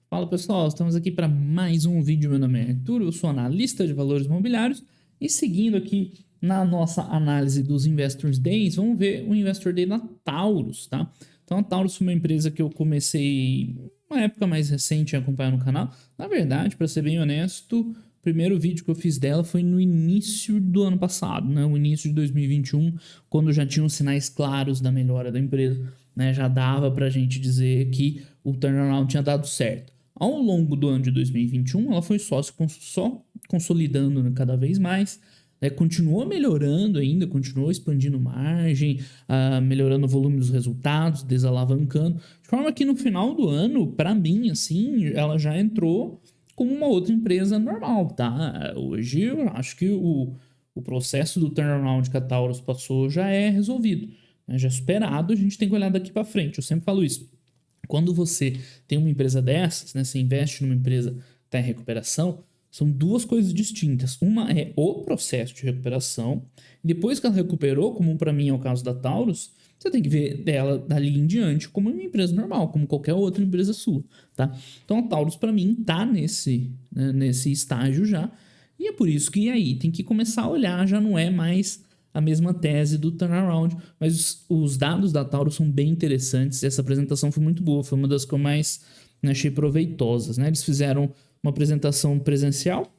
Fala pessoal, estamos aqui para mais um vídeo. Meu nome é Arthur, eu sou analista de valores imobiliários e seguindo aqui na nossa análise dos Investors Days, vamos ver o Investor Day da Taurus, tá? Então a Taurus foi uma empresa que eu comecei uma época mais recente a acompanhar no canal. Na verdade, para ser bem honesto, o primeiro vídeo que eu fiz dela foi no início do ano passado, né? O início de 2021, quando já tinham sinais claros da melhora da empresa, né? Já dava para a gente dizer que o turnaround tinha dado certo. Ao longo do ano de 2021, ela foi só consolidando, né, cada vez mais, né, continuou melhorando ainda, continuou expandindo margem, melhorando o volume dos resultados, desalavancando, de forma que no final do ano, para mim, assim, ela já entrou como uma outra empresa normal, tá? Hoje eu acho que o processo do turnaround que a Taurus passou já é resolvido, né, já é superado, a gente tem que olhar daqui para frente, eu sempre falo isso. Quando você tem uma empresa dessas, né, você investe numa empresa que está em recuperação, são duas coisas distintas. Uma é o processo de recuperação, e depois que ela recuperou, como para mim é o caso da Taurus, você tem que ver dela dali em diante como uma empresa normal, como qualquer outra empresa sua, tá? Então a Taurus para mim tá nesse estágio já, e é por isso que aí tem que começar a olhar, já não é mais a mesma tese do turnaround, mas os dados da Taurus são bem interessantes. Essa apresentação foi muito boa, foi uma das que eu mais, né, achei proveitosas, né? Eles fizeram uma apresentação presencial,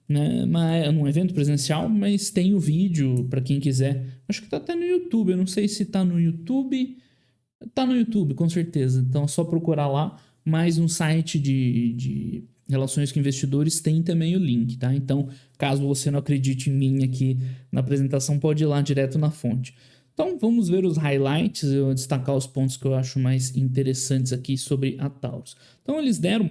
né, num evento presencial, mas tem o vídeo para quem quiser. Acho que tá até no YouTube, eu não sei se tá no YouTube. Tá no YouTube, com certeza. Então é só procurar lá. Mas no site de relações com investidores tem também o link, tá? Então, caso você não acredite em mim aqui na apresentação, pode ir lá direto na fonte. Então, vamos ver os highlights, eu vou destacar os pontos que eu acho mais interessantes aqui sobre a Taurus. Então, eles deram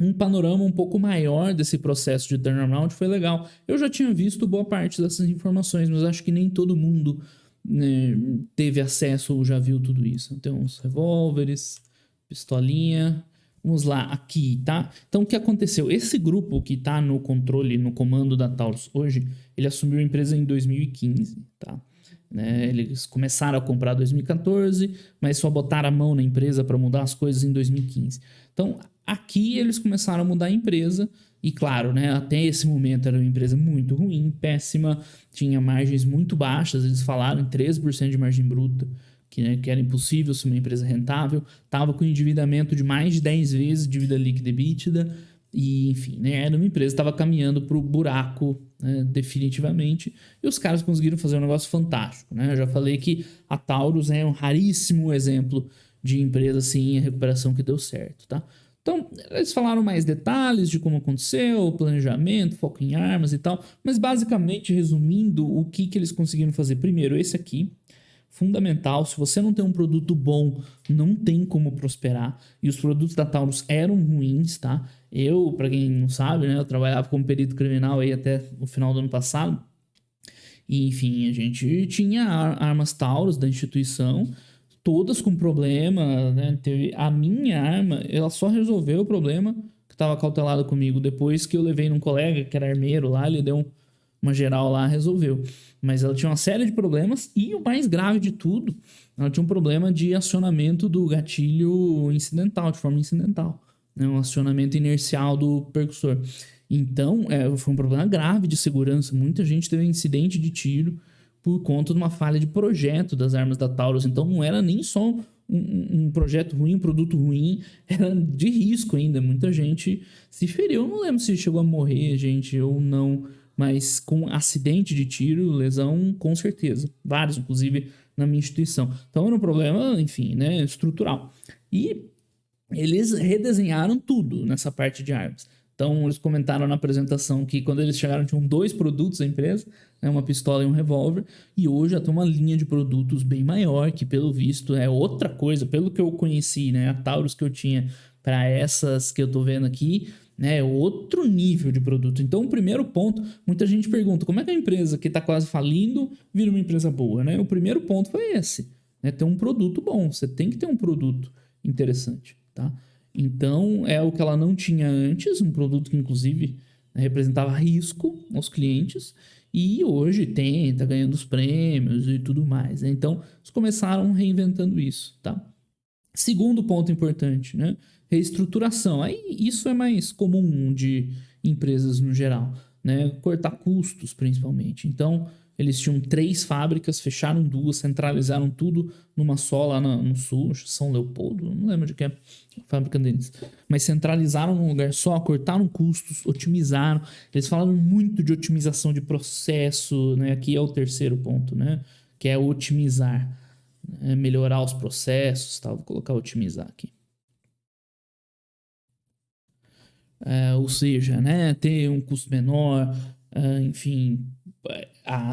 um panorama um pouco maior desse processo de turnaround, foi legal. Eu já tinha visto boa parte dessas informações, mas acho que nem todo mundo, né, teve acesso ou já viu tudo isso. Tem uns revólveres, pistolinha. Vamos lá, aqui, tá? Então, o que aconteceu? Esse grupo que tá no controle, no comando da Taurus hoje, ele assumiu a empresa em 2015, tá? Né, eles começaram a comprar em 2014, mas só botaram a mão na empresa para mudar as coisas em 2015. Então, aqui eles começaram a mudar a empresa e, claro, né, até esse momento era uma empresa muito ruim, péssima, tinha margens muito baixas, eles falaram em 13% de margem bruta, que era impossível ser uma empresa rentável, estava com endividamento de mais de 10 vezes dívida líquida e EBITDA, e enfim, né, era uma empresa que estava caminhando para o buraco, né, definitivamente, e os caras conseguiram fazer um negócio fantástico, né? Eu já falei que a Taurus é um raríssimo exemplo de empresa assim, em recuperação que deu certo, tá? Então, eles falaram mais detalhes de como aconteceu, planejamento, foco em armas e tal, mas basicamente, resumindo, o que eles conseguiram fazer? Primeiro, esse aqui, fundamental, se você não tem um produto bom, não tem como prosperar, e os produtos da Taurus eram ruins, tá? Eu, para quem não sabe, né, eu trabalhava como perito criminal aí até o final do ano passado, e enfim, a gente tinha armas Taurus da instituição, todas com problema, né? A minha arma, ela só resolveu o problema que estava cautelado comigo depois que eu levei num colega que era armeiro lá, ele deu uma geral lá, resolveu. Mas ela tinha uma série de problemas e o mais grave de tudo, ela tinha um problema de acionamento do gatilho incidental, de forma incidental, né? Um acionamento inercial do percussor. Então, foi um problema grave de segurança. Muita gente teve incidente de tiro por conta de uma falha de projeto das armas da Taurus. Então, não era nem só um projeto ruim, um produto ruim, era de risco ainda. Muita gente se feriu. Eu não lembro se chegou a morrer, gente, ou não, mas com acidente de tiro, lesão, com certeza. Vários, inclusive, na minha instituição. Então, era um problema, enfim, né, estrutural. E eles redesenharam tudo nessa parte de armas. Então, eles comentaram na apresentação que quando eles chegaram tinham 2 produtos da empresa, né, uma pistola e um revólver, e hoje já tem uma linha de produtos bem maior, que pelo visto é outra coisa, pelo que eu conheci, né, a Taurus que eu tinha para essas que eu tô vendo aqui, né, outro nível de produto. Então, o primeiro ponto, muita gente pergunta, como é que a empresa que está quase falindo vira uma empresa boa, né? O primeiro ponto foi esse, né, ter um produto bom, você tem que ter um produto interessante, tá? Então, é o que ela não tinha antes, um produto que, inclusive, representava risco aos clientes, e hoje tá ganhando os prêmios e tudo mais, né? Então, eles começaram reinventando isso, tá? Segundo ponto importante, né? Reestruturação. Aí isso é mais comum de empresas no geral, né? Cortar custos, principalmente. Então, eles tinham 3 fábricas, fecharam 2, centralizaram tudo numa só lá no sul, São Leopoldo, não lembro de que é a fábrica deles. Mas centralizaram num lugar só, cortaram custos, otimizaram. Eles falaram muito de otimização de processo, né? Aqui é o terceiro ponto, né? Que é otimizar, melhorar os processos, tal. Vou colocar otimizar aqui. Ou seja, né, ter um custo menor, enfim,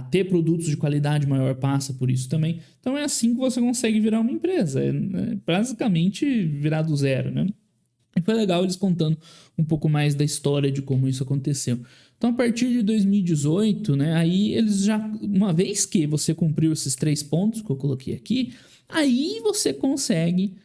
ter produtos de qualidade maior passa por isso também. Então é assim que você consegue virar uma empresa, basicamente virar do zero, né? E foi legal eles contando um pouco mais da história de como isso aconteceu. Então, a partir de 2018, né, aí eles já, uma vez que você cumpriu esses 3 pontos que eu coloquei aqui, aí você consegue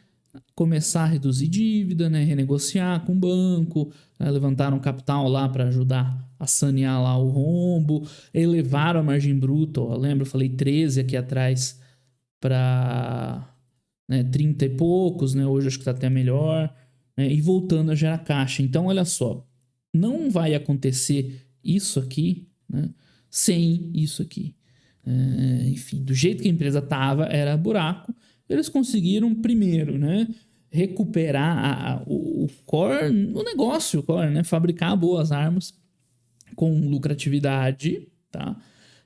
começar a reduzir dívida, né, renegociar com o banco, levantar um capital lá para ajudar a sanear lá o rombo, elevaram a margem bruta, ó, lembra, eu falei 13 aqui atrás para, né, 30 e poucos, né, hoje acho que está até melhor, né, e voltando a gerar caixa. Então, olha só, não vai acontecer isso aqui, né, sem isso aqui. Enfim, do jeito que a empresa estava, era buraco. Eles conseguiram, primeiro, né, recuperar o core, o negócio, o core, né, fabricar boas armas com lucratividade, tá?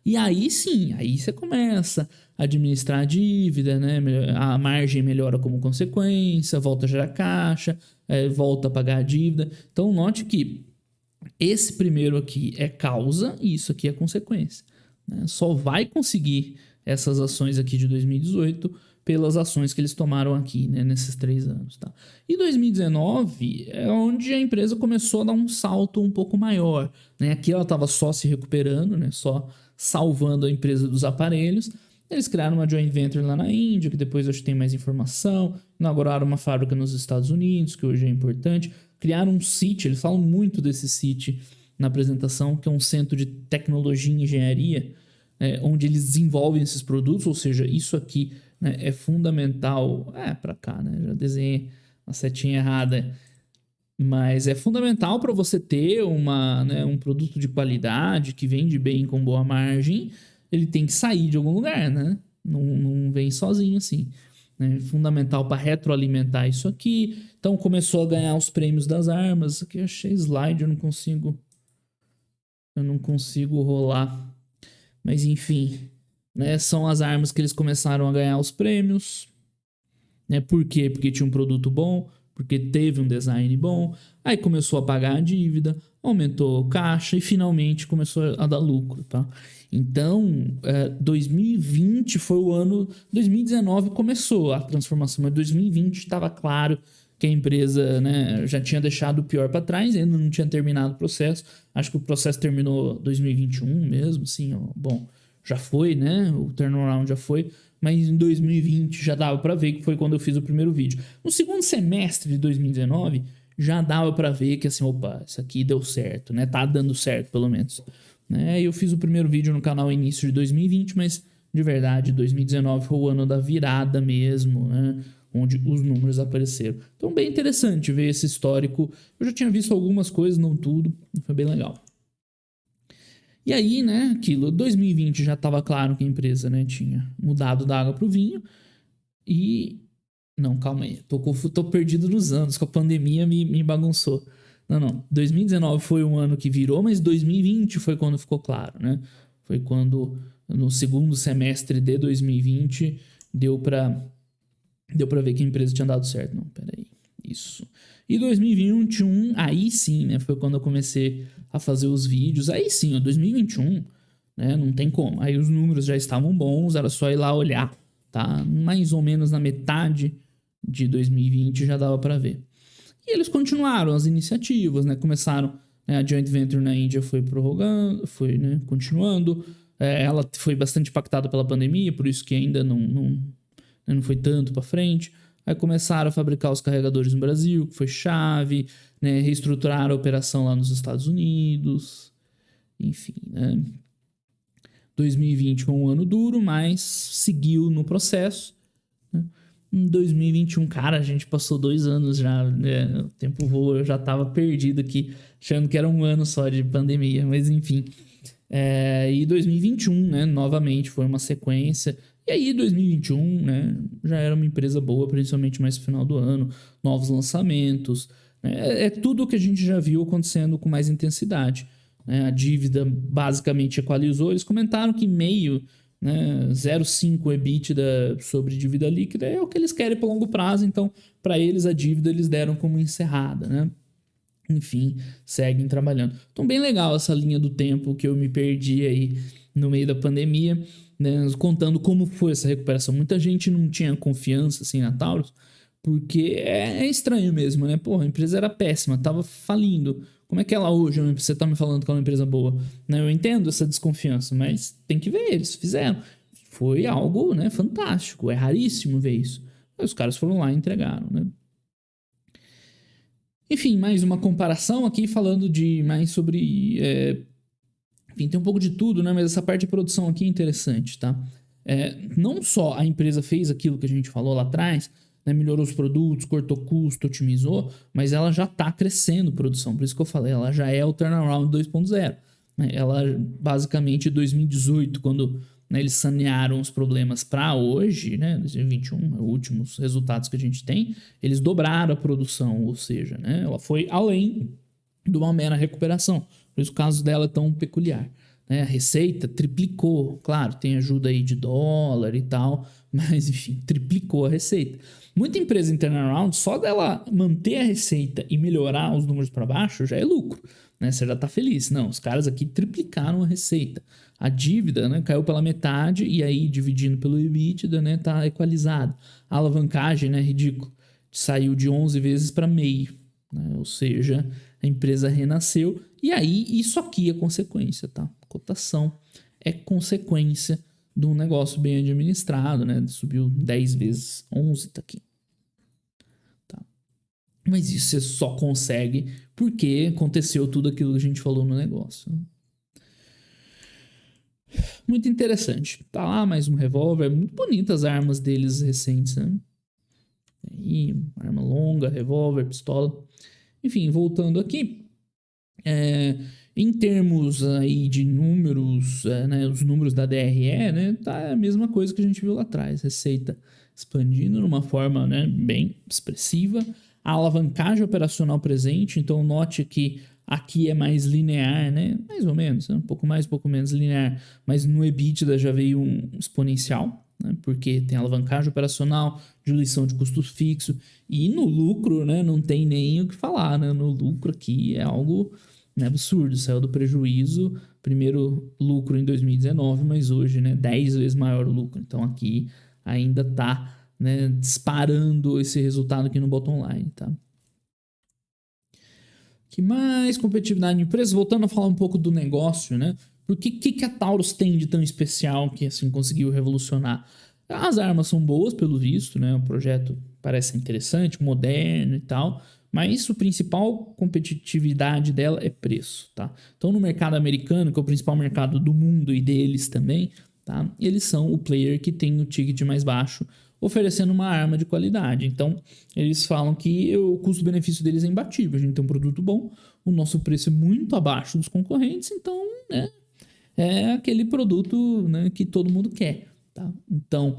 E aí sim, aí você começa a administrar a dívida, né? A margem melhora como consequência, volta a gerar caixa, volta a pagar a dívida. Então note que esse primeiro aqui é causa e isso aqui é consequência, né? Só vai conseguir essas ações aqui de 2018 pelas ações que eles tomaram aqui, né, nesses 3 anos. Tá? E 2019 é onde a empresa começou a dar um salto um pouco maior. Né? Aqui ela estava só se recuperando, né, só salvando a empresa dos aparelhos. Eles criaram uma joint venture lá na Índia, que depois eu acho que tem mais informação. Inauguraram uma fábrica nos Estados Unidos, que hoje é importante. Criaram um CIT, eles falam muito desse CIT na apresentação, que é um centro de tecnologia e engenharia, onde eles desenvolvem esses produtos, ou seja, isso aqui, né, é fundamental. Para cá, né? Já desenhei a setinha errada. Mas é fundamental para você ter um produto de qualidade que vende bem com boa margem. Ele tem que sair de algum lugar, né? Não vem sozinho assim. É fundamental para retroalimentar isso aqui. Então começou a ganhar os prêmios das armas. Aqui eu achei slide, eu não consigo rolar. Mas enfim, né? São as armas que eles começaram a ganhar os prêmios. Né? Por quê? Porque tinha um produto bom, porque teve um design bom, aí começou a pagar a dívida, aumentou a caixa e finalmente começou a dar lucro, tá? Então, 2020 foi o ano, 2019 começou a transformação, mas 2020 estava claro que a empresa, né, já tinha deixado o pior para trás, ainda não tinha terminado o processo. Acho que o processo terminou 2021 mesmo, assim, ó, bom, já foi, né? O turnaround já foi, mas em 2020 já dava para ver que foi quando eu fiz o primeiro vídeo. No segundo semestre de 2019 já dava para ver que assim, opa, isso aqui deu certo, né? Tá dando certo pelo menos. Né? Eu fiz o primeiro vídeo no canal início de 2020, mas de verdade 2019 foi o ano da virada mesmo, né? Onde os números apareceram. Então bem interessante ver esse histórico. Eu já tinha visto algumas coisas, não tudo, foi bem legal. E aí, né, aquilo, 2020 já estava claro que a empresa, né, tinha mudado da água para o vinho e... Não, calma aí, tô perdido nos anos, com a pandemia me bagunçou. Não, 2019 foi um ano que virou, mas 2020 foi quando ficou claro, né? Foi quando, no segundo semestre de 2020, deu pra ver que a empresa tinha dado certo. Não, peraí, isso. E 2021, aí sim, né? Foi quando eu comecei a fazer os vídeos. Aí sim, ó, 2021, né? Não tem como. Aí os números já estavam bons, era só ir lá olhar, tá? Mais ou menos na metade de 2020 já dava para ver. E eles continuaram as iniciativas, né? Começaram, né? A joint venture na Índia foi prorrogando, foi, né, continuando. Ela foi bastante impactada pela pandemia, por isso que ainda não foi tanto para frente. Aí começaram a fabricar os carregadores no Brasil, que foi chave, né? Reestruturaram a operação lá nos Estados Unidos. Enfim, né? 2020 foi um ano duro, mas seguiu no processo, né? em 2021. Cara, a gente passou 2 anos já, né? O tempo voa, eu já tava perdido aqui, achando que era um ano só de pandemia, mas enfim. E 2021, né, novamente foi uma sequência. E aí 2021, né, já era uma empresa boa, principalmente mais no final do ano, novos lançamentos, né, é tudo o que a gente já viu acontecendo com mais intensidade, né, a dívida basicamente equalizou, eles comentaram que meio, né, 0,5 EBITDA sobre dívida líquida é o que eles querem para longo prazo, então para eles a dívida eles deram como encerrada, né. Enfim, seguem trabalhando. Então, bem legal essa linha do tempo que eu me perdi aí no meio da pandemia, né, contando como foi essa recuperação. Muita gente não tinha confiança assim na Taurus, porque é estranho mesmo, né? Pô, a empresa era péssima, tava falindo. Como é que ela hoje, você tá me falando que é uma empresa boa? Né, eu entendo essa desconfiança, mas tem que ver, eles fizeram. Foi algo, né, fantástico, é raríssimo ver isso. Aí os caras foram lá e entregaram, né? Enfim, mais uma comparação aqui falando de mais sobre. Enfim, tem um pouco de tudo, né? Mas essa parte de produção aqui é interessante, tá? Não só a empresa fez aquilo que a gente falou lá atrás, né, melhorou os produtos, cortou custo, otimizou, mas ela já está crescendo produção. Por isso que eu falei, ela já é o turnaround 2.0. Né? Ela, basicamente, em 2018, quando, né, eles sanearam os problemas para hoje, né, 2021, os últimos resultados que a gente tem, eles dobraram a produção, ou seja, né, ela foi além de uma mera recuperação. Por isso o caso dela é tão peculiar. Né? A receita triplicou, claro, tem ajuda aí de dólar e tal, mas enfim, triplicou a receita. Muita empresa em turnaround, só dela manter a receita e melhorar os números para baixo já é lucro. Né? Você já está feliz. Não, os caras aqui triplicaram a receita. A dívida, né, caiu pela metade e aí dividindo pelo EBITDA, né, tá equalizado. A alavancagem, né, ridículo, saiu de 11 vezes para meio. Né? Ou seja, a empresa renasceu. E aí, isso aqui é consequência, tá? Cotação é consequência de um negócio bem administrado, né? Subiu 10 vezes, 11 tá aqui. Tá? Mas isso você só consegue porque aconteceu tudo aquilo que a gente falou no negócio. Muito interessante. Tá lá mais um revólver. Muito bonitas as armas deles recentes, né? Aí, arma longa, revólver, pistola. Enfim, voltando aqui. Em termos aí de números, né, os números da DRE, né, tá a mesma coisa que a gente viu lá atrás. Receita expandindo de uma forma, né, bem expressiva. A alavancagem operacional presente, então note que aqui é mais linear, né, mais ou menos, né, um pouco mais, um pouco menos linear, mas no EBITDA já veio um exponencial, né, porque tem alavancagem operacional, diluição de custos fixos, e no lucro, né, não tem nem o que falar, né, no lucro aqui é algo, né, absurdo, saiu do prejuízo, primeiro lucro em 2019, mas hoje, né, 10 vezes maior o lucro. Então aqui ainda tá, né, disparando esse resultado aqui no bottom line, tá? Que mais competitividade de empresa? Voltando a falar um pouco do negócio, né? Por que a Taurus tem de tão especial que assim conseguiu revolucionar? As armas são boas, pelo visto, né? O projeto parece interessante, moderno e tal, mas a principal competitividade dela é preço, tá? Então, no mercado americano, que é o principal mercado do mundo e deles também, tá? Eles são o player que tem o ticket mais baixo, oferecendo uma arma de qualidade. Então, eles falam que o custo-benefício deles é imbatível. A gente tem um produto bom, o nosso preço é muito abaixo dos concorrentes, então, né, é aquele produto, né, que todo mundo quer. Tá? Então,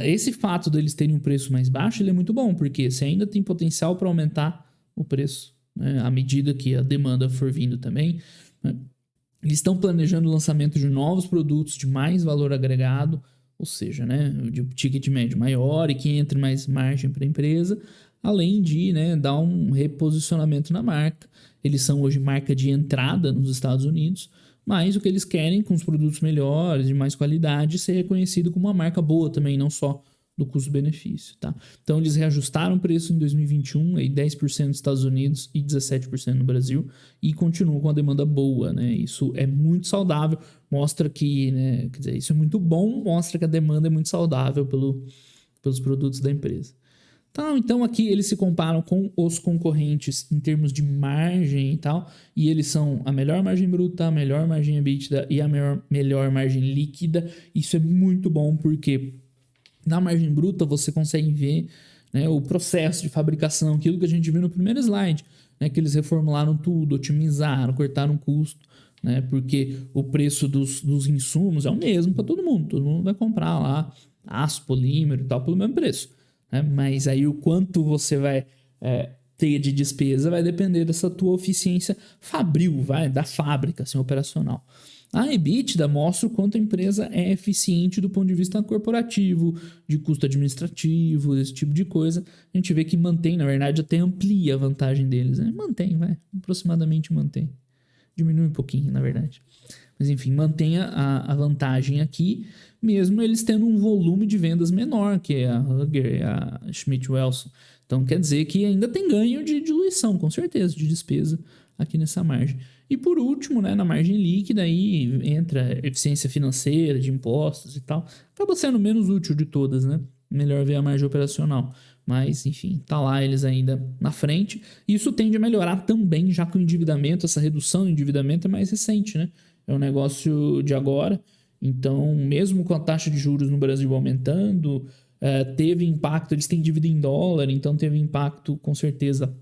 esse fato deles terem um preço mais baixo, ele é muito bom, porque você ainda tem potencial para aumentar o preço, né, à medida que a demanda for vindo também. Né? Eles estão planejando o lançamento de novos produtos de mais valor agregado, ou seja, né, de ticket médio maior e que entre mais margem para a empresa, além de, né, dar um reposicionamento na marca. Eles são hoje marca de entrada nos Estados Unidos, mas o que eles querem com os produtos melhores, de mais qualidade, ser reconhecido como uma marca boa também, não só do custo-benefício, tá? Então eles reajustaram o preço em 2021, aí 10% nos Estados Unidos e 17% no Brasil, e continuam com a demanda boa, né? Isso é muito saudável, mostra que, né, quer dizer, isso é muito bom, mostra que a demanda é muito saudável pelos produtos da empresa. Então aqui eles se comparam com os concorrentes em termos de margem e tal, e eles são a melhor margem bruta, a melhor margem EBITDA e a melhor margem líquida. Isso é muito bom porque Na margem bruta, você consegue ver, né, o processo de fabricação, aquilo que a gente viu no primeiro slide, né, que eles reformularam tudo, otimizaram, cortaram custo, né, porque o preço dos insumos é o mesmo para todo mundo vai comprar lá aço, polímero e tal pelo mesmo preço, né, mas aí o quanto você vai ter de despesa vai depender dessa tua eficiência fabril, da fábrica, assim, operacional. A EBITDA mostra o quanto a empresa é eficiente do ponto de vista corporativo, de custo administrativo, esse tipo de coisa. A gente vê que mantém, na verdade, até amplia a vantagem deles. Né? Mantém, aproximadamente mantém. Diminui um pouquinho, na verdade. Mas enfim, mantém a vantagem aqui, mesmo eles tendo um volume de vendas menor que a Hugger e a Schmidt Wesson. Então quer dizer que ainda tem ganho de diluição, com certeza, de despesa aqui nessa margem. E por último, né, na margem líquida, aí entra eficiência financeira, de impostos e tal. Acaba sendo menos útil de todas, né? Melhor ver a margem operacional. Mas, enfim, tá lá eles ainda na frente. Isso tende a melhorar também, já que o endividamento, essa redução do endividamento é mais recente, né? É um negócio de agora. Então, mesmo com a taxa de juros no Brasil aumentando, teve impacto, eles têm dívida em dólar, então teve impacto, com certeza,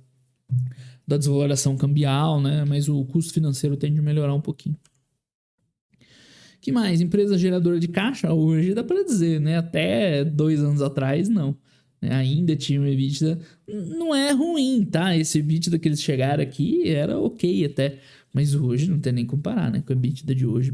da desvalorização cambial, né? Mas o custo financeiro tende a melhorar um pouquinho. Que mais? Empresa geradora de caixa? Hoje dá para dizer, né? Até 2 anos atrás, não. Ainda tinha um EBITDA. Não é ruim, tá? Esse EBITDA que eles chegaram aqui era ok até. Mas hoje não tem nem comparar, né? Com o EBITDA de hoje.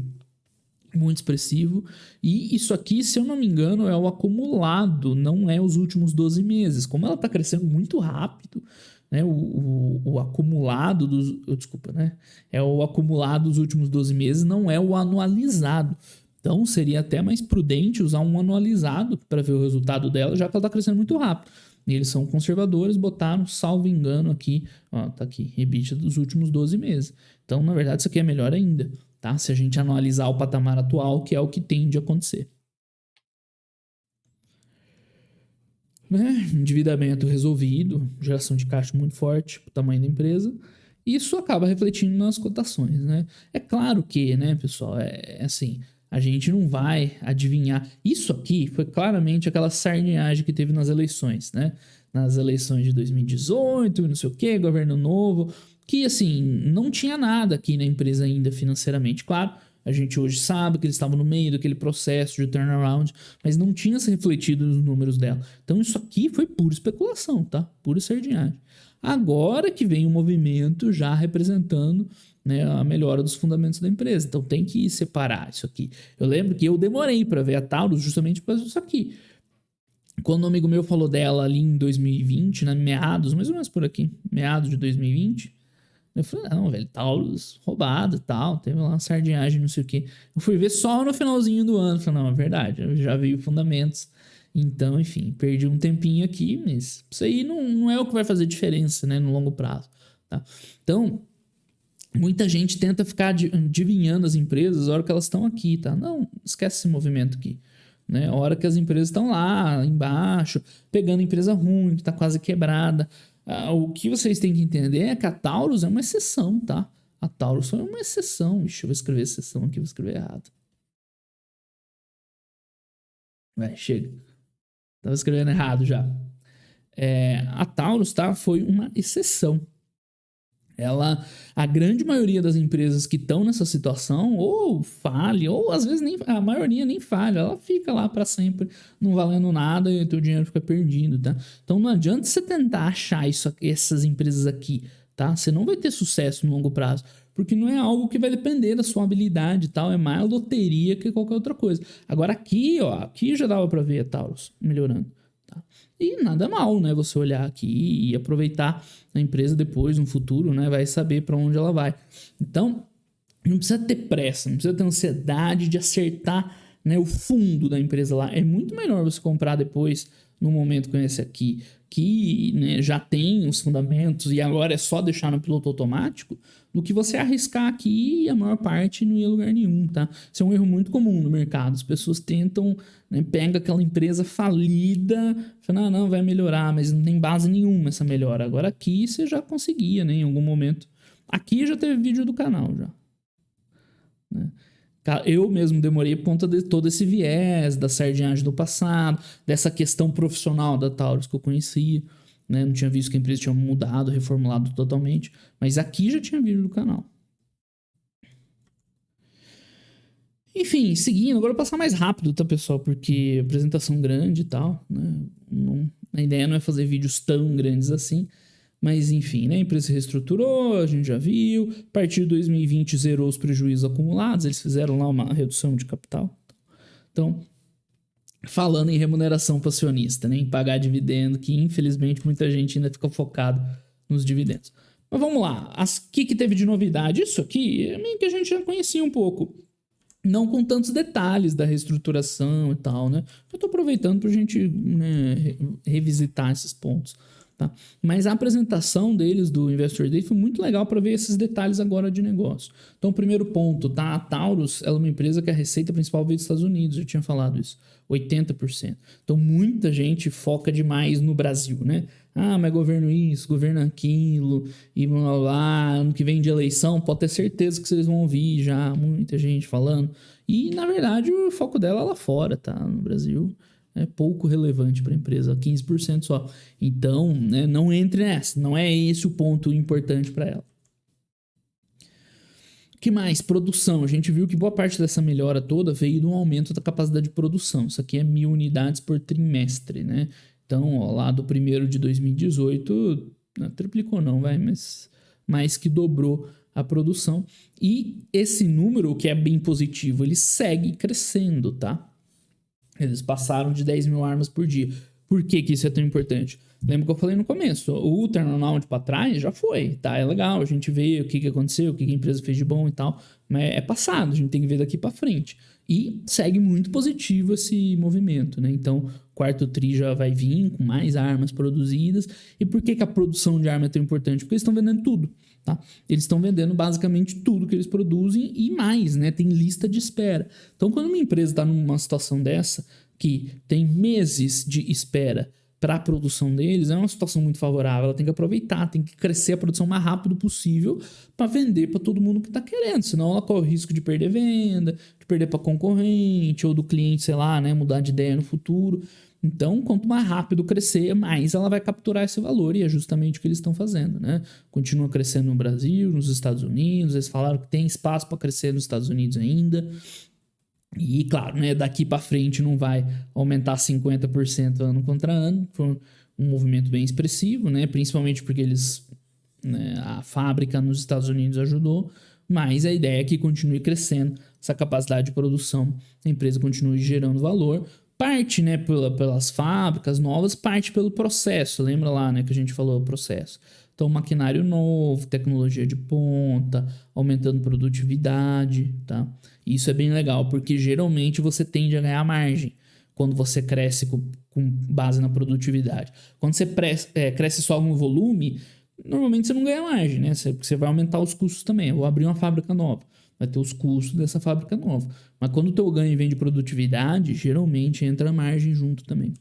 Muito expressivo. E isso aqui, se eu não me engano, é o acumulado, não é os últimos 12 meses. Como ela está crescendo muito rápido, né? O acumulado dos. Desculpa, né? É o acumulado dos últimos 12 meses, não é o anualizado. Então seria até mais prudente usar um anualizado para ver o resultado dela, já que ela está crescendo muito rápido. E eles são conservadores, botaram, salvo engano, aqui, ó, tá aqui, EBITDA dos últimos 12 meses. Então, na verdade, isso aqui é melhor ainda, tá? Se a gente analisar o patamar atual, que é o que tende a acontecer. Né? Endividamento resolvido, geração de caixa muito forte, o tamanho da empresa. Isso acaba refletindo nas cotações, né? É claro que, né, pessoal, é assim, a gente não vai adivinhar. Isso aqui foi claramente aquela sardinhagem que teve nas eleições, né? Nas eleições de 2018, não sei o quê, governo novo, que assim, não tinha nada aqui na empresa ainda financeiramente. Claro, a gente hoje sabe que eles estavam no meio daquele processo de turnaround, mas não tinha se refletido nos números dela. Então isso aqui foi pura especulação, tá? Pura sardinhagem. Agora que vem o movimento já representando, né, a melhora dos fundamentos da empresa. Então tem que separar isso aqui. Eu lembro que eu demorei para ver a Taurus justamente por causa disso aqui. Quando um amigo meu falou dela ali em 2020, né, meados, mais ou menos por aqui, meados de 2020, eu falei, não, velho, Taurus roubado e tal, teve lá uma sardinhagem, não sei o quê. Eu fui ver só no finalzinho do ano, falei, não, é verdade, eu já vi fundamentos. Então, enfim, perdi um tempinho aqui, mas isso aí não é o que vai fazer diferença, né, no longo prazo, tá? Então, muita gente tenta ficar adivinhando as empresas a hora que elas estão aqui, tá? Não, esquece esse movimento aqui. Né? A hora que as empresas estão lá embaixo, pegando empresa ruim, que está quase quebrada. O que vocês têm que entender é que a Taurus é uma exceção, tá? A Taurus é uma exceção. Ixi, eu vou escrever exceção aqui, vou escrever errado. Vai, chega. Tava escrevendo errado já. A Taurus, tá? Foi uma exceção. A grande maioria das empresas que estão nessa situação ou falha, ou às vezes nem, a maioria nem falha, ela fica lá para sempre não valendo nada e o teu dinheiro fica perdido, tá? Então não adianta você tentar achar essas empresas aqui, tá? Você não vai ter sucesso no longo prazo, porque não é algo que vai depender da sua habilidade e tal, é mais loteria que qualquer outra coisa. Agora aqui, ó, aqui já dava para ver a Taurus melhorando. Tá? E nada mal, né? Você olhar aqui e aproveitar a empresa depois, no futuro, né? Vai saber para onde ela vai. Então, não precisa ter pressa, não precisa ter ansiedade de acertar, né, o fundo da empresa lá. É muito melhor você comprar depois, no momento como esse aqui, que, né, já tem os fundamentos e agora é só deixar no piloto automático, do que você arriscar aqui e a maior parte não ia a lugar nenhum, tá? Isso é um erro muito comum no mercado. As pessoas tentam, né, pega aquela empresa falida, fala, não, vai melhorar, mas não tem base nenhuma essa melhora. Agora aqui você já conseguia, né, em algum momento. Aqui já teve vídeo do canal, já. Né? Eu mesmo demorei por conta de todo esse viés da sardinhagem do passado, dessa questão profissional da Taurus que eu conhecia, né? Não tinha visto que a empresa tinha mudado, reformulado totalmente, mas aqui já tinha vídeo do canal. Enfim, seguindo, agora eu vou passar mais rápido, tá, pessoal? Porque apresentação grande e tal, né? A ideia não é fazer vídeos tão grandes assim. Mas enfim, né? A empresa se reestruturou, a gente já viu. A partir de 2020 zerou os prejuízos acumulados, eles fizeram lá uma redução de capital. Então, falando em remuneração para acionista, né? Em pagar dividendo, que infelizmente muita gente ainda fica focado nos dividendos. Mas vamos lá, o que teve de novidade? Isso aqui é meio que a gente já conhecia um pouco. Não com tantos detalhes da reestruturação e tal, né? Eu tô aproveitando pra gente, né, revisitar esses pontos. Tá? Mas a apresentação deles do Investor Day foi muito legal para ver esses detalhes agora de negócio. Então, primeiro ponto, tá? A Taurus ela é uma empresa que a receita principal veio dos Estados Unidos, eu tinha falado isso, 80%. Então, muita gente foca demais no Brasil, né? Ah, mas governo isso, governo aquilo, e blá blá blá, ano que vem de eleição, pode ter certeza que vocês vão ouvir já muita gente falando. E, na verdade, o foco dela é lá fora, tá? No Brasil é pouco relevante para a empresa, 15% só. Então, né, não entre nessa, não é esse o ponto importante para ela. O que mais? Produção. A gente viu que boa parte dessa melhora toda veio do aumento da capacidade de produção. Isso aqui é 1.000 unidades por trimestre, né? Então, ó, lá do primeiro de 2018, não triplicou não, vai, mas mais que dobrou a produção. E esse número, que é bem positivo, ele segue crescendo, tá? Eles passaram de 10 mil armas por dia. Por que isso é tão importante? Lembra que eu falei no começo? O turnaround para trás já foi, tá? É legal, a gente vê o que aconteceu, o que a empresa fez de bom e tal, mas é passado, a gente tem que ver daqui para frente. E segue muito positivo esse movimento, né? Então, quarto tri já vai vir com mais armas produzidas. E por que a produção de arma é tão importante? Porque eles estão vendendo tudo, tá? Eles estão vendendo basicamente tudo que eles produzem e mais, né? Tem lista de espera. Então, quando uma empresa está numa situação dessa, que tem meses de espera para a produção deles, é uma situação muito favorável. Ela tem que aproveitar, tem que crescer a produção o mais rápido possível para vender para todo mundo que está querendo. Senão ela corre o risco de perder venda, de perder para concorrente ou do cliente, sei lá, né, mudar de ideia no futuro. Então, quanto mais rápido crescer, mais ela vai capturar esse valor, e é justamente o que eles estão fazendo, né? Continua crescendo no Brasil, nos Estados Unidos, eles falaram que tem espaço para crescer nos Estados Unidos ainda. E, claro, né, daqui para frente não vai aumentar 50% ano contra ano. Foi um movimento bem expressivo, né? Principalmente porque eles, né, a fábrica nos Estados Unidos ajudou, mas a ideia é que continue crescendo essa capacidade de produção, a empresa continue gerando valor. Parte, né, pelas fábricas novas, parte pelo processo. Lembra lá, né, que a gente falou o processo. Então, maquinário novo, tecnologia de ponta, aumentando produtividade, tá? Isso é bem legal, porque geralmente você tende a ganhar margem quando você cresce com base na produtividade. Quando você cresce só no volume, normalmente você não ganha margem, né? Você vai aumentar os custos também. Eu vou abrir uma fábrica nova, vai ter os custos dessa fábrica nova. Mas quando o teu ganho vem de produtividade, geralmente entra a margem junto também.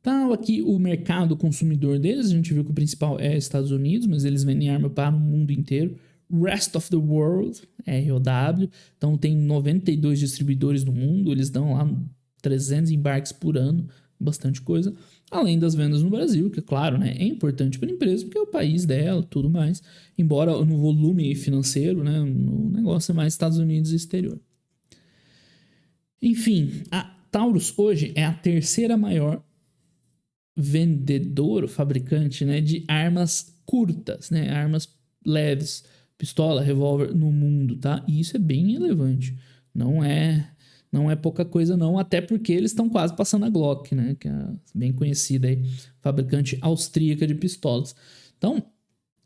Tá, aqui o mercado consumidor deles, a gente viu que o principal é Estados Unidos, mas eles vendem arma para o mundo inteiro. Rest of the World, ROW, então tem 92 distribuidores no mundo, eles dão lá 300 embarques por ano, bastante coisa. Além das vendas no Brasil, que, claro, né, é importante para a empresa, porque é o país dela, tudo mais. Embora no volume financeiro, né, o negócio é mais Estados Unidos e exterior. Enfim, a Taurus hoje é a terceira maior vendedor, fabricante, né, de armas curtas, né, armas leves, pistola, revólver no mundo, tá? E isso é bem relevante. Não é pouca coisa não, até porque eles estão quase passando a Glock, né, que é bem conhecida aí, fabricante austríaca de pistolas. Então,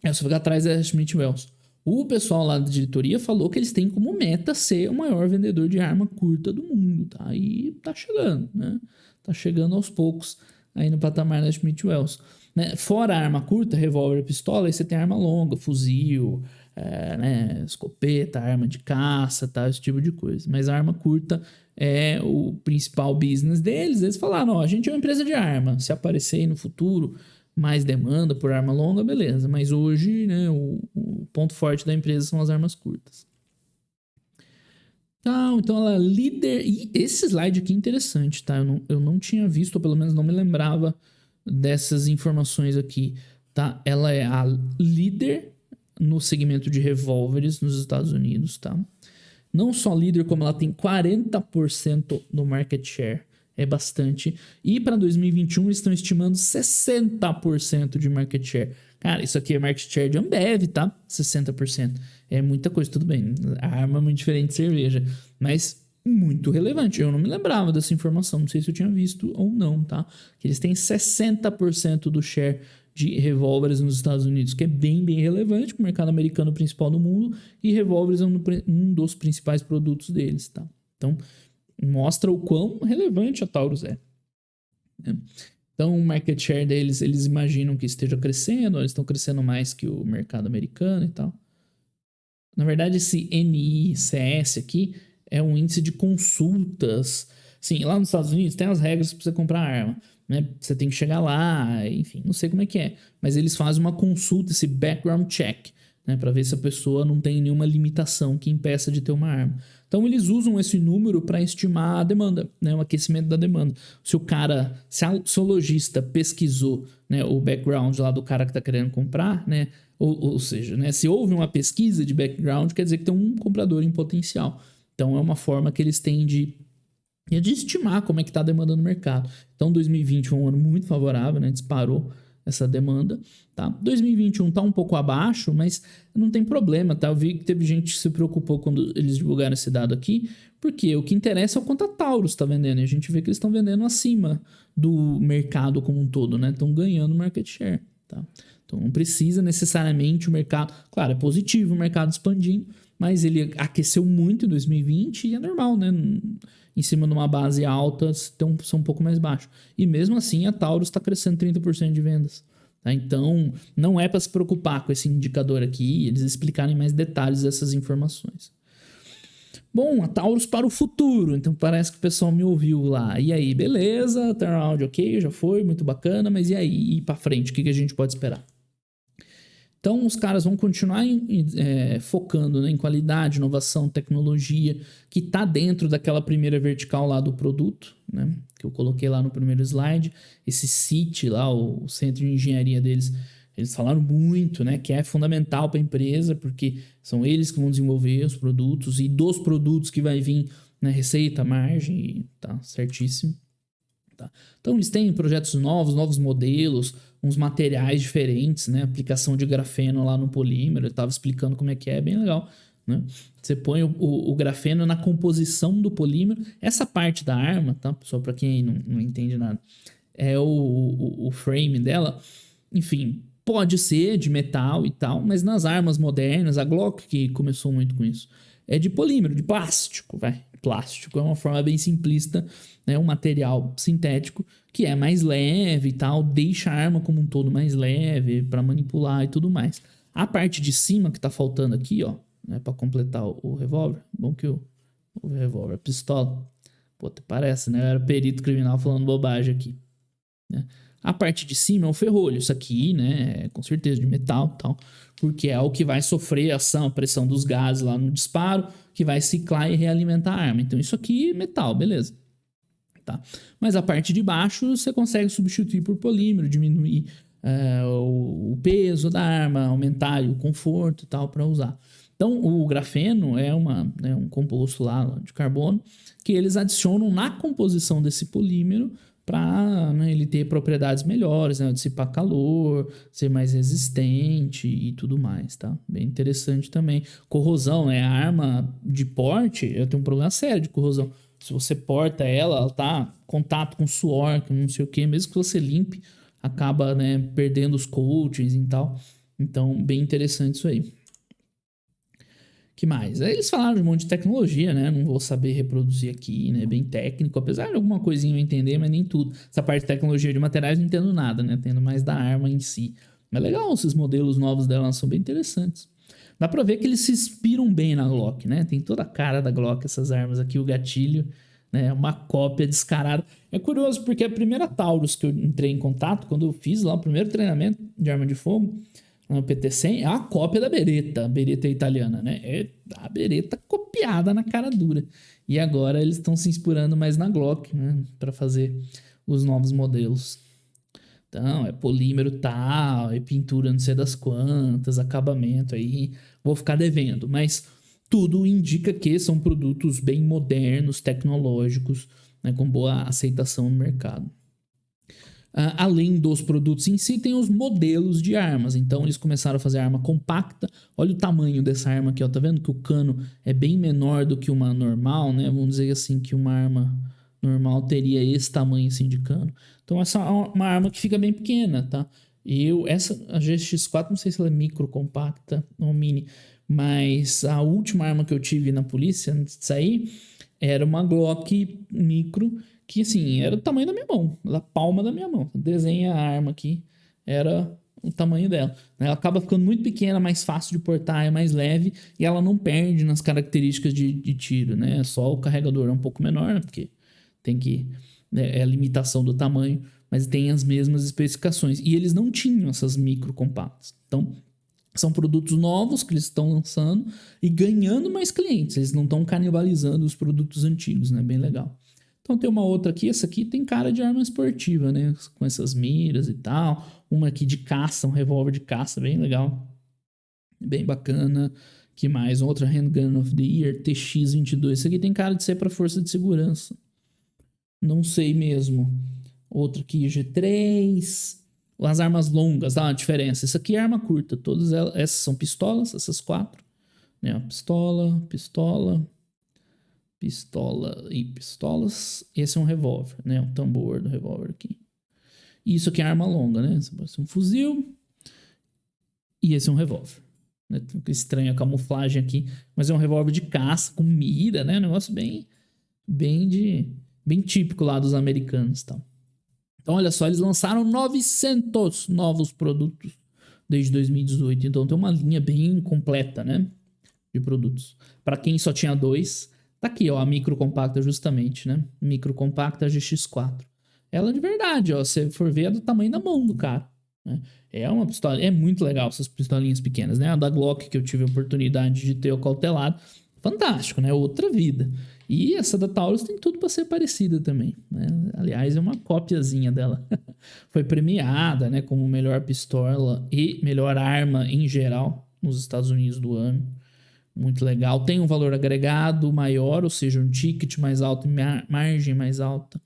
é só ficar atrás da Smith Wesson. O pessoal lá da diretoria falou que eles têm como meta ser o maior vendedor de arma curta do mundo, tá? E tá chegando, né? Tá chegando aos poucos aí no patamar da Smith Wesson. Né? Fora a arma curta, revólver, pistola, aí você tem arma longa, fuzil, né? Escopeta, arma de caça, tá? Esse tipo de coisa. Mas a arma curta é o principal business deles. Eles falaram, ó, a gente é uma empresa de arma. Se aparecer aí no futuro mais demanda por arma longa, beleza. Mas hoje, né, o ponto forte da empresa são as armas curtas. Então ela é líder. E esse slide aqui é interessante, tá? Eu não tinha visto, ou pelo menos não me lembrava dessas informações aqui, tá? Ela é a líder no segmento de revólveres nos Estados Unidos, tá? Não só líder, como ela tem 40% no market share. É bastante. E para 2021 eles estão estimando 60% de market share. Cara, isso aqui é market share de Ambev, tá? 60%. É muita coisa, tudo bem. A arma é muito diferente de cerveja. Mas muito relevante. Eu não me lembrava dessa informação. Não sei se eu tinha visto ou não, tá? Que eles têm 60% do share de revólveres nos Estados Unidos, que é bem relevante para o mercado americano principal do mundo, e revólveres é um dos principais produtos deles, tá? Então, mostra o quão relevante a Taurus é, né? Então, o market share deles, eles imaginam que esteja crescendo, eles estão crescendo mais que o mercado americano e tal. Na verdade, esse NICS aqui é um índice de consultas. Sim, lá nos Estados Unidos tem as regras para você comprar arma, né? Você tem que chegar lá, enfim, não sei como é que é. Mas eles fazem uma consulta, esse background check, né? Para ver se a pessoa não tem nenhuma limitação que impeça de ter uma arma. Então eles usam esse número para estimar a demanda, né? O aquecimento da demanda. Se o lojista pesquisou, né, o background lá do cara que está querendo comprar, né? Ou seja, né, se houve uma pesquisa de background, quer dizer que tem um comprador em potencial. Então é uma forma que eles têm de estimar como é que está a demanda no mercado. Então 2020 foi um ano muito favorável, né? Disparou essa demanda, tá? 2021 tá um pouco abaixo, mas não tem problema, tá? Eu vi que teve gente que se preocupou quando eles divulgaram esse dado aqui, porque o que interessa é o quanto a Taurus está vendendo, e a gente vê que eles estão vendendo acima do mercado como um todo, né? Estão ganhando market share, tá? Então não precisa necessariamente o mercado... Claro, é positivo o mercado expandindo, mas ele aqueceu muito em 2020 e é normal, né? Em cima de uma base alta, são um pouco mais baixos. E mesmo assim, a Taurus está crescendo 30% de vendas. Tá? Então, não é para se preocupar com esse indicador aqui, eles explicarem mais detalhes dessas informações. Bom, a Taurus para o futuro. Então, parece que o pessoal me ouviu lá. E aí, beleza, turnaround ok, já foi, muito bacana, mas e aí, e para frente, o que a gente pode esperar? Então, os caras vão continuar focando, né, em qualidade, inovação, tecnologia, que está dentro daquela primeira vertical lá do produto, né, que eu coloquei lá no primeiro slide. Esse CIT lá, o centro de engenharia deles, eles falaram muito, né, que é fundamental para a empresa, porque são eles que vão desenvolver os produtos, e dos produtos que vai vir, né, receita, margem, e tá certíssimo. Tá? Então, eles têm projetos novos modelos, uns materiais diferentes, né? Aplicação de grafeno lá no polímero, eu estava explicando como é que é, bem legal, né? Você põe o grafeno na composição do polímero. Essa parte da arma, tá? Só para quem não entende nada, é o frame dela. Enfim, pode ser de metal e tal, mas nas armas modernas, a Glock, que começou muito com isso, é de polímero, de plástico, vai. Plástico é uma forma bem simplista, né? Um material sintético que é mais leve e tal, deixa a arma como um todo mais leve para manipular e tudo mais. A parte de cima que tá faltando aqui, ó, né, para completar o revólver, bom que o revólver, a pistola, pô, até parece, né? Eu era perito criminal falando bobagem aqui, né? A parte de cima é o ferrolho, isso aqui, né, com certeza de metal e tal, porque é o que vai sofrer a pressão dos gases lá no disparo, que vai ciclar e realimentar a arma. Então isso aqui é metal, beleza. Tá? Mas a parte de baixo você consegue substituir por polímero, diminuir o peso da arma, aumentar o conforto e tal para usar. Então o grafeno é um composto lá de carbono que eles adicionam na composição desse polímero para, né, ele ter propriedades melhores, né, dissipar calor, ser mais resistente e tudo mais, tá? Bem interessante também. Corrosão, né? A arma de porte, eu tenho um problema sério de corrosão. Se você porta ela tá em contato com suor, com não sei o que, mesmo que você limpe, acaba, né, perdendo os coatings e tal. Então, bem interessante isso aí. Que mais? Aí eles falaram de um monte de tecnologia, né? Não vou saber reproduzir aqui, né? Bem técnico, apesar de alguma coisinha eu entender, mas nem tudo. Essa parte de tecnologia de materiais não entendo nada, né? Entendo mais da arma em si. Mas legal, esses modelos novos dela são bem interessantes. Dá pra ver que eles se inspiram bem na Glock, né? Tem toda a cara da Glock, essas armas aqui, o gatilho, né? Uma cópia descarada. É curioso, porque a primeira Taurus que eu entrei em contato, quando eu fiz lá o primeiro treinamento de arma de fogo, O PT-100 é a cópia da Beretta, a Beretta italiana, né? É a Beretta copiada na cara dura. E agora eles estão se inspirando mais na Glock, né? Para fazer os novos modelos. Então, é polímero tal, é pintura não sei das quantas, acabamento aí. Vou ficar devendo, mas tudo indica que são produtos bem modernos, tecnológicos, né, com boa aceitação no mercado. Além dos produtos em si, tem os modelos de armas. Então, eles começaram a fazer arma compacta. Olha o tamanho dessa arma aqui, ó. Tá vendo que o cano é bem menor do que uma normal, né? Vamos dizer assim, que uma arma normal teria esse tamanho assim de cano. Então, essa é uma arma que fica bem pequena, tá? A GX4, não sei se ela é micro compacta ou mini, mas a última arma que eu tive na polícia, antes de sair, era uma Glock micro, que assim, era o tamanho da minha mão, da palma da minha mão. Desenha a arma aqui, era o tamanho dela. Ela acaba ficando muito pequena, mais fácil de portar, é mais leve e ela não perde nas características de tiro, né? Só o carregador é um pouco menor, né? Porque tem que... é a limitação do tamanho, mas tem as mesmas especificações. E eles não tinham essas micro compactas. Então, são produtos novos que eles estão lançando e ganhando mais clientes. Eles não estão canibalizando os produtos antigos, né? Bem legal. Então tem uma outra aqui, essa aqui tem cara de arma esportiva, né? Com essas miras e tal. Uma aqui de caça, um revólver de caça, bem legal. Bem bacana. Que mais? Outra Handgun of the Year, TX-22. Isso aqui tem cara de ser para força de segurança. Não sei mesmo. Outra aqui, G3. As armas longas, dá uma diferença. Isso aqui é arma curta. Todas elas, essas são pistolas, essas 4. Né? Pistola e pistolas. Esse é um revólver, né? Um tambor do revólver aqui. E isso aqui é arma longa, né? Esse pode ser um fuzil. E esse é um revólver. Né? Estranha a camuflagem aqui. Mas é um revólver de caça, com mira, né? Um negócio bem típico lá dos americanos, tá? Então, olha só, eles lançaram 900 novos produtos desde 2018. Então, tem uma linha bem completa, né? De produtos. Para quem só tinha 2, tá aqui, ó, a micro compacta justamente, né? Micro compacta GX4. Ela de verdade, ó, se for ver, é do tamanho da mão do cara, né? É uma pistola, é muito legal essas pistolinhas pequenas, né? A da Glock que eu tive a oportunidade de ter o cautelado, fantástico, né? Outra vida. E essa da Taurus tem tudo para ser parecida também, né? Aliás, é uma copiazinha dela. Foi premiada, né, como melhor pistola e melhor arma em geral nos Estados Unidos do ano. Muito legal. Tem um valor agregado maior, ou seja, um ticket mais alto, margem mais alta.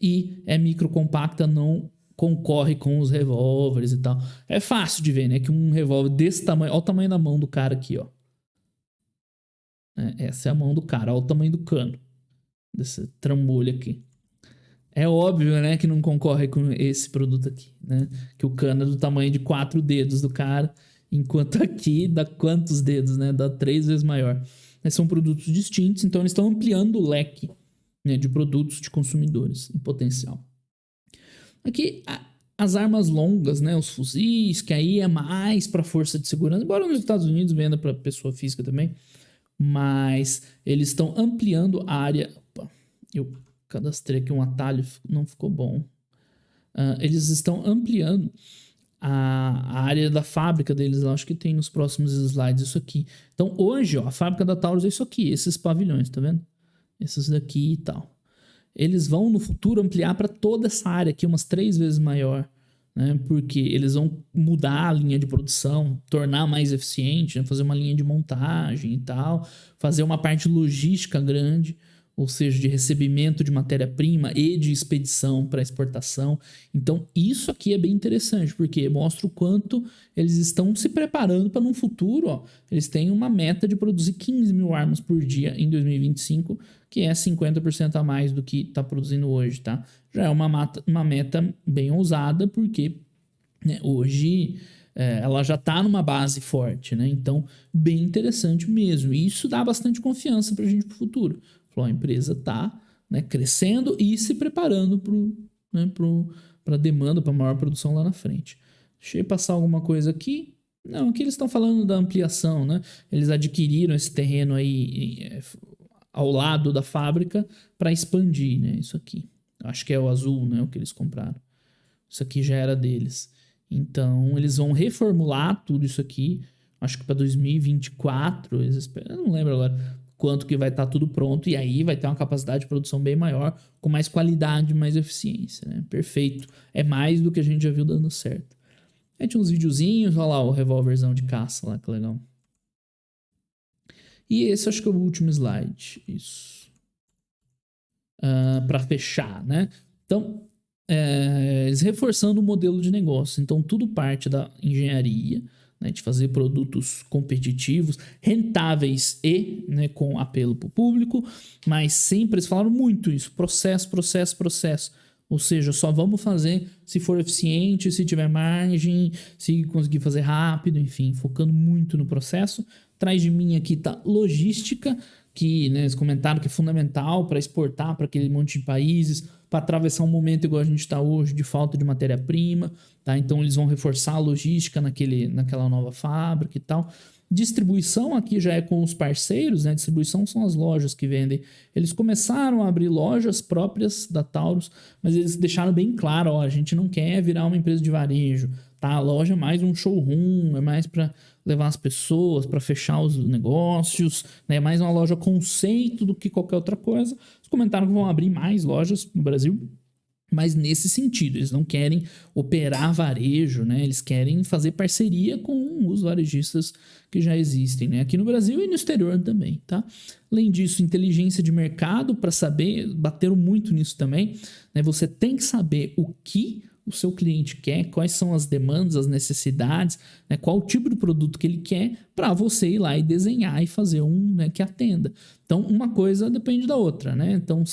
E é microcompacta, não concorre com os revólveres e tal. É fácil de ver, né? Que um revólver desse tamanho... Olha o tamanho da mão do cara aqui, ó. Essa é a mão do cara. Olha o tamanho do cano. Desse trambolho aqui. É óbvio, né? Que não concorre com esse produto aqui, né? Que o cano é do tamanho de 4 dedos do cara. Enquanto aqui dá quantos dedos, né? Dá 3 vezes maior. Mas são produtos distintos, então eles estão ampliando o leque, né, de produtos de consumidores em potencial. Aqui, as armas longas, né? Os fuzis, que aí é mais para força de segurança, embora nos Estados Unidos venda para pessoa física também. Mas eles estão ampliando a área. Opa, eu cadastrei aqui um atalho, não ficou bom. Eles estão ampliando a área da fábrica deles, eu acho que tem nos próximos slides isso aqui. Então hoje, ó, a fábrica da Taurus é isso aqui, esses pavilhões, tá vendo? Esses daqui e tal. Eles vão no futuro ampliar para toda essa área aqui, umas 3 vezes maior, né? Porque eles vão mudar a linha de produção, tornar mais eficiente, né? Fazer uma linha de montagem e tal, fazer uma parte logística grande, ou seja, de recebimento de matéria-prima e de expedição para exportação. Então, isso aqui é bem interessante, porque mostra o quanto eles estão se preparando para, num futuro, ó, eles têm uma meta de produzir 15 mil armas por dia em 2025, que é 50% a mais do que está produzindo hoje, tá? Já é uma meta bem ousada, porque, né, hoje ela já está numa base forte, né? Então, bem interessante mesmo. E isso dá bastante confiança para a gente para o futuro. A empresa está, né, crescendo e se preparando para a demanda, para maior produção lá na frente. Deixa eu passar alguma coisa aqui. Não, aqui eles estão falando da ampliação, né? Eles adquiriram esse terreno aí ao lado da fábrica para expandir, né? Isso aqui. Acho que é o azul, né? O que eles compraram. Isso aqui já era deles. Então, eles vão reformular tudo isso aqui. Acho que para 2024, eu não lembro agora quanto que vai estar tudo pronto. E aí vai ter uma capacidade de produção bem maior, com mais qualidade, mais eficiência, né? Perfeito. É mais do que a gente já viu dando certo. Aí tinha uns videozinhos, olha lá o revólverzão de caça lá, que legal. E esse acho que é o último slide. Isso. Para fechar, né? Então, eles reforçando o modelo de negócio. Então, tudo parte da engenharia, né, de fazer produtos competitivos, rentáveis e, né, com apelo para o público, mas sempre eles falaram muito isso: processo, processo, processo. Ou seja, só vamos fazer se for eficiente, se tiver margem, se conseguir fazer rápido, enfim, focando muito no processo. Atrás de mim aqui tá logística, que, né, eles comentaram que é fundamental para exportar para aquele monte de países, para atravessar um momento igual a gente está hoje, de falta de matéria-prima, tá? Então eles vão reforçar a logística naquela nova fábrica e tal. Distribuição aqui já é com os parceiros, né? Distribuição são as lojas que vendem. Eles começaram a abrir lojas próprias da Taurus, mas eles deixaram bem claro: ó, a gente não quer virar uma empresa de varejo, tá? A loja é mais um showroom, é mais para levar as pessoas, para fechar os negócios, né? É mais uma loja conceito do que qualquer outra coisa. Eles comentaram que vão abrir mais lojas no Brasil, mas nesse sentido, eles não querem operar varejo, né? Eles querem fazer parceria com os varejistas que já existem, né? Aqui no Brasil e no exterior também, tá? Além disso, inteligência de mercado para saber, bateram muito nisso também, né? Você tem que saber o que o seu cliente quer, quais são as demandas, as necessidades, né? Qual o tipo de produto que ele quer, para você ir lá e desenhar e fazer um, né, que atenda. Então, uma coisa depende da outra, né? Então,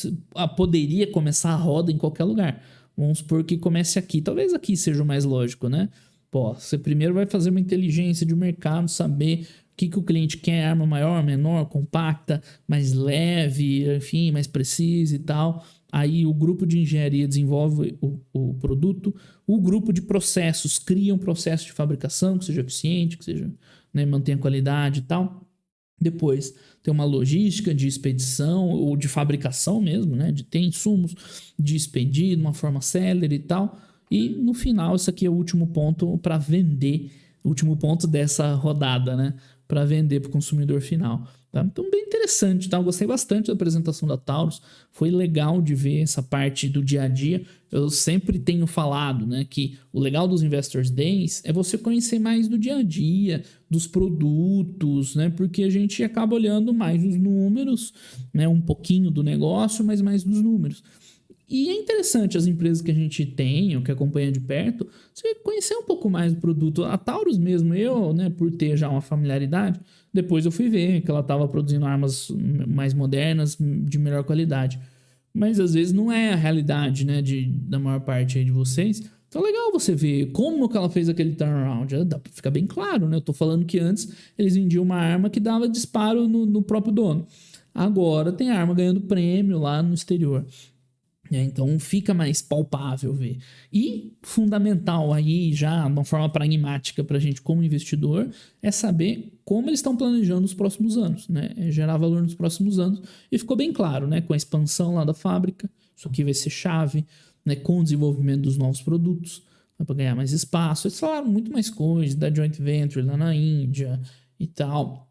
poderia começar a roda em qualquer lugar. Vamos supor que comece aqui. Talvez aqui seja o mais lógico, né? Pô, você primeiro vai fazer uma inteligência de mercado, saber o que o cliente quer: arma maior, menor, compacta, mais leve, enfim, mais precisa e tal. Aí o grupo de engenharia desenvolve o produto, o grupo de processos cria um processo de fabricação que seja eficiente, que seja, né, mantenha qualidade e tal. Depois tem uma logística de expedição ou de fabricação mesmo, né, de ter insumos, de expedir de uma forma célere e tal. E no final, isso aqui é o último ponto para vender, o último ponto dessa rodada, né, para vender para o consumidor final. Tá? Então, bem interessante, tá? Eu gostei bastante da apresentação da Taurus, foi legal de ver essa parte do dia a dia. Eu sempre tenho falado, né, que o legal dos Investors Days é você conhecer mais do dia a dia, dos produtos, né, porque a gente acaba olhando mais os números, né, um pouquinho do negócio, mas mais dos números. E é interessante as empresas que a gente tem, ou que acompanha de perto, você conhecer um pouco mais do produto. A Taurus mesmo, eu, né, por ter já uma familiaridade, depois eu fui ver que ela estava produzindo armas mais modernas, de melhor qualidade. Mas às vezes não é a realidade, né, da maior parte aí de vocês. Então é legal você ver como que ela fez aquele turnaround. Fica bem claro, né? Eu tô falando que antes eles vendiam uma arma que dava disparo no próprio dono. Agora tem arma ganhando prêmio lá no exterior. Então fica mais palpável ver. E fundamental aí, já de uma forma pragmática para a gente como investidor, é saber como eles estão planejando os próximos anos, né? É gerar valor nos próximos anos. E ficou bem claro, né? Com a expansão lá da fábrica, isso aqui vai ser chave, né? Com o desenvolvimento dos novos produtos, para ganhar mais espaço. Eles falaram muito mais coisas da joint venture lá na Índia e tal,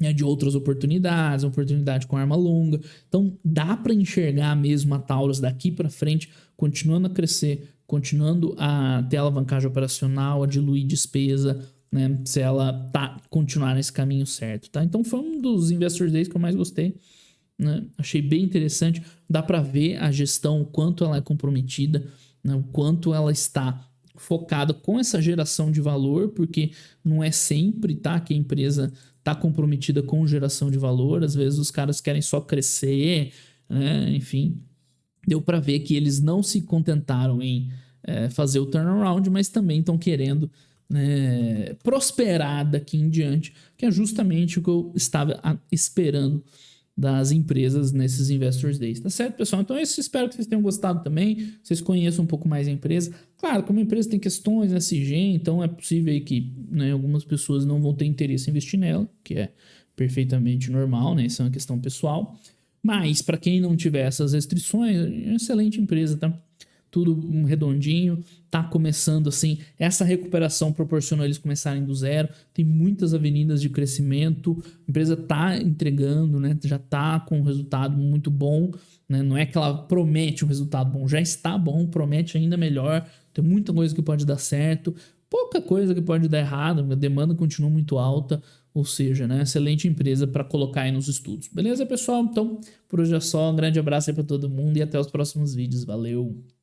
né, de outras oportunidades, oportunidade com arma longa. Então dá para enxergar mesmo a Taurus daqui para frente, continuando a crescer, continuando a ter alavancagem operacional, a diluir despesa, né, se ela continuar nesse caminho certo, tá? Então foi um dos Investor Days que eu mais gostei, né? Achei bem interessante, dá para ver a gestão, o quanto ela é comprometida, né, o quanto ela está focada com essa geração de valor, porque não é sempre, tá, que a empresa está comprometida com geração de valor. Às vezes os caras querem só crescer, né? Enfim, deu para ver que eles não se contentaram em fazer o turnaround, mas também estão querendo, né, prosperar daqui em diante, que é justamente o que eu estava esperando das empresas nesses Investors Days. Tá certo, pessoal? Então, espero que vocês tenham gostado também, vocês conheçam um pouco mais a empresa. Claro, como a empresa tem questões SG, então é possível aí que, né, algumas pessoas não vão ter interesse em investir nela, que é perfeitamente normal, né? Isso é uma questão pessoal. Mas, para quem não tiver essas restrições, é uma excelente empresa, tá? tudo redondinho, tá começando assim, essa recuperação proporcionou eles começarem do zero, tem muitas avenidas de crescimento, a empresa tá entregando, né, já tá com um resultado muito bom, né, não é que ela promete um resultado bom, já está bom, promete ainda melhor, tem muita coisa que pode dar certo, pouca coisa que pode dar errado, a demanda continua muito alta, ou seja, né, excelente empresa para colocar aí nos estudos. Beleza, pessoal? Então, por hoje é só. Um grande abraço aí para todo mundo e até os próximos vídeos. Valeu!